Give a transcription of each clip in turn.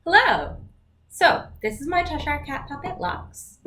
Hello! So, this is my Cheshire cat puppet, Lux.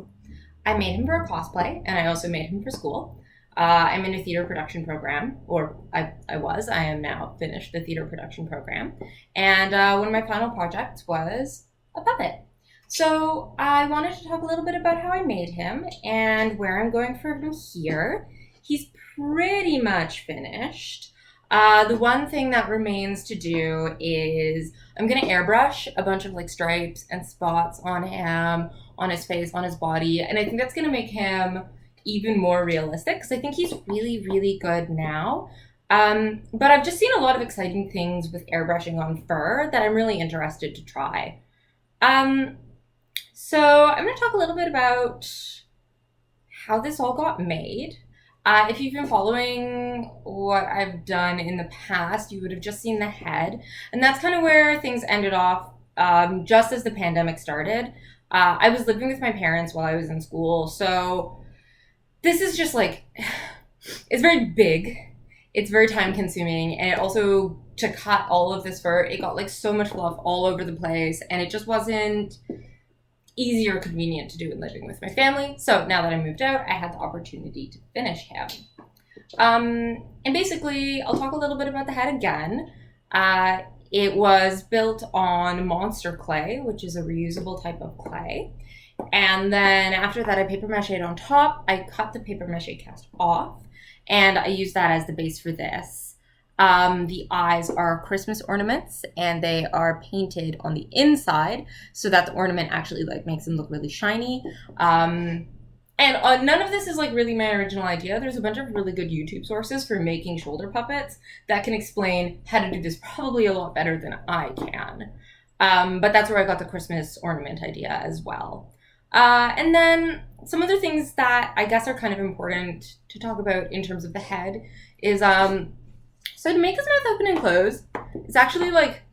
I made him for a cosplay, and I also made him for school. I'm in a theater production program, or I was. I am now finished the theater production program. And one of my final projects was a puppet. So, I wanted to talk a little bit about how I made him and where I'm going from here. He's pretty much finished. The one thing that remains to do is I'm gonna airbrush a bunch of like stripes and spots on him, on his face, on his body, and I think that's gonna make him even more realistic because I think he's really, really good now. But I've just seen a lot of exciting things with airbrushing on fur that I'm really interested to try. Um, so I'm gonna talk a little bit about how this all got made. If you've been following what I've done in the past, you would have just seen the head. And that's kind of where things ended off just as the pandemic started. I was living with my parents while I was in school. So this is just like, it's very big. It's very time consuming. And it also, to cut all of this fur, it got like so much fluff all over the place. And it just wasn't easy or convenient to do in living with my family. So now that I moved out, I had the opportunity to finish him. And basically, I'll talk a little bit about the head again. It was built on monster clay, which is a reusable type of clay. And then after that, I paper mache'd on top. I cut the paper mache cast off, and I used that as the base for this. The eyes are Christmas ornaments, and they are painted on the inside so that the ornament actually like makes them look really shiny. And none of this is like really my original idea. There's a bunch of really good YouTube sources for making shoulder puppets that can explain how to do this probably a lot better than I can. But that's where I got the Christmas ornament idea as well. And then some other things that I guess are kind of important to talk about in terms of the head is so to make his mouth open and close, it's actually like,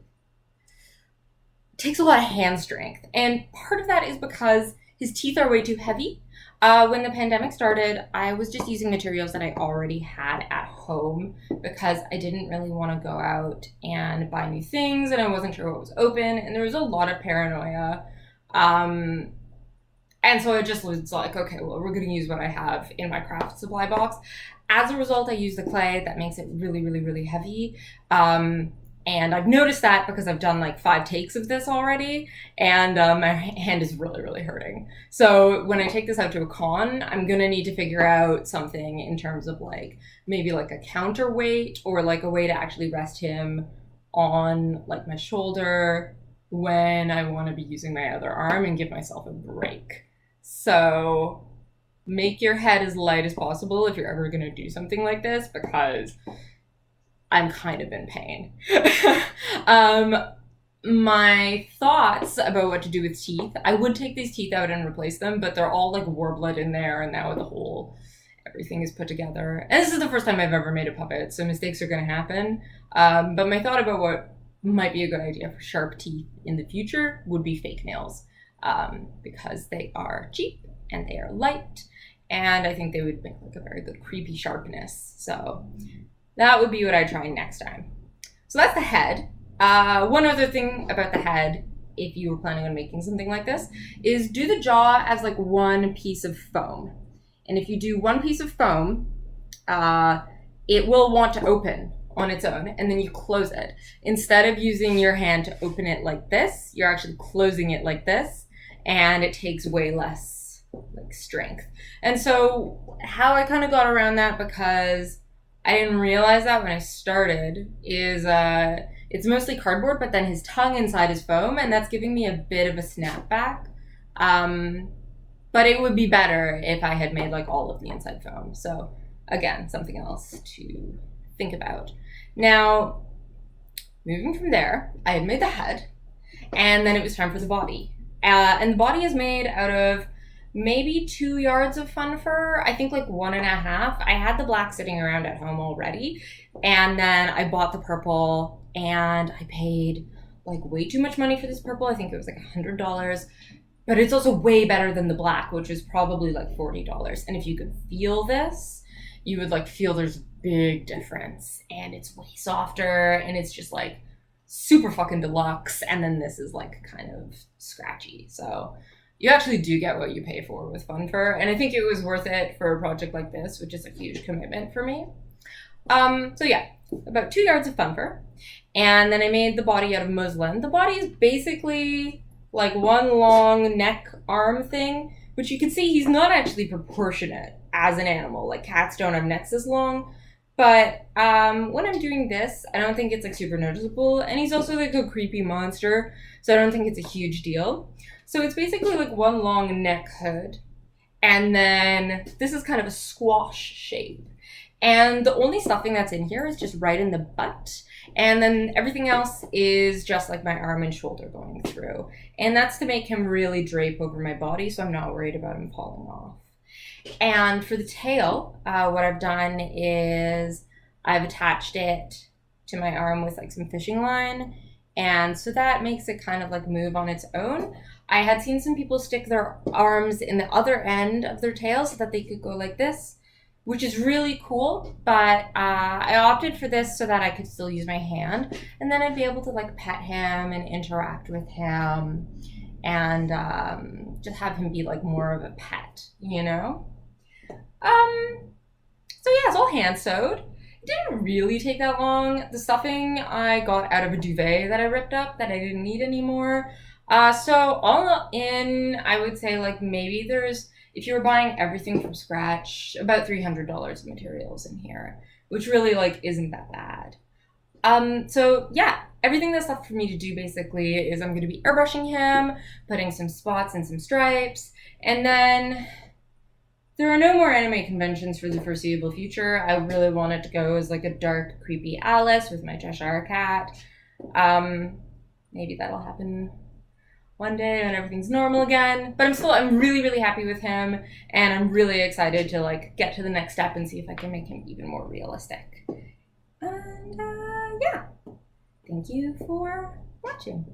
takes a lot of hand strength. And part of that is because his teeth are way too heavy. When the pandemic started, I was just using materials that I already had at home because I didn't really want to go out and buy new things and I wasn't sure what was open. And there was a lot of paranoia. And so it just was like, okay, well, we're going to use what I have in my craft supply box. As a result, I use the clay that makes it really, really, really heavy. And I've noticed that because I've done like 5 takes of this already, and my hand is really, really hurting. So when I take this out to a con, I'm going to need to figure out something in terms of like maybe like a counterweight or like a way to actually rest him on like my shoulder when I want to be using my other arm and give myself a break. So make your head as light as possible if you're ever going to do something like this, because I'm kind of in pain. My thoughts about what to do with teeth, I would take these teeth out and replace them, but they're all like warblet in there, and now everything is put together. And this is the first time I've ever made a puppet, so mistakes are going to happen. But my thought about what might be a good idea for sharp teeth in the future would be fake nails, because they are cheap and they are light. And I think they would make like a very good creepy sharpness. So that would be what I'd try next time. So that's the head. One other thing about the head, if you were planning on making something like this, is do the jaw as like one piece of foam. And if you do one piece of foam, it will want to open on its own, and then you close it. Instead of using your hand to open it like this, you're actually closing it like this, and it takes way less like strength. And so how I kind of got around that, because I didn't realize that when I started, is it's mostly cardboard, but then his tongue inside is foam, and that's giving me a bit of a snapback. But it would be better if I had made like all of the inside foam. So again, something else to think about. Now, moving from there, I had made the head, and then it was time for the body. And the body is made out of maybe 2 yards of fun fur. I think like 1.5. I had the black sitting around at home already, and then I bought the purple, and I paid like way too much money for this purple. I think it was like $100, but it's also way better than the black, which is probably like $40. And if you could feel this, you would like feel there's a big difference, and it's way softer, and it's just like super fucking deluxe, and then this is like kind of scratchy. So you actually do get what you pay for with fun fur, and I think it was worth it for a project like this, which is a huge commitment for me. So yeah, about 2 yards of fun fur, and then I made the body out of muslin. The body is basically like one long neck arm thing, which you can see he's not actually proportionate as an animal. Like cats don't have necks as long. But when I'm doing this, I don't think it's like super noticeable. And he's also like a creepy monster, so I don't think it's a huge deal. So it's basically like one long neck hood. And then this is kind of a squash shape. And the only stuffing that's in here is just right in the butt. And then everything else is just like my arm and shoulder going through. And that's to make him really drape over my body, so I'm not worried about him falling off. And for the tail, what I've done is I've attached it to my arm with like some fishing line. And so that makes it kind of like move on its own. I had seen some people stick their arms in the other end of their tail so that they could go like this, which is really cool, but I opted for this so that I could still use my hand, and then I'd be able to like pet him and interact with him and just have him be like more of a pet, you know? So yeah, it's all hand sewed. It didn't really take that long. The stuffing I got out of a duvet that I ripped up that I didn't need anymore. So all in, I would say like maybe there's, if you were buying everything from scratch, about $300 of materials in here, which really like isn't that bad. So yeah, everything that's left for me to do basically is I'm going to be airbrushing him, putting some spots and some stripes, and then there are no more anime conventions for the foreseeable future. I really wanted to go as like a dark, creepy Alice with my Cheshire cat. Maybe that'll happen one day when everything's normal again. But I'm really, really happy with him, and I'm really excited to like get to the next step and see if I can make him even more realistic. And yeah, thank you for watching.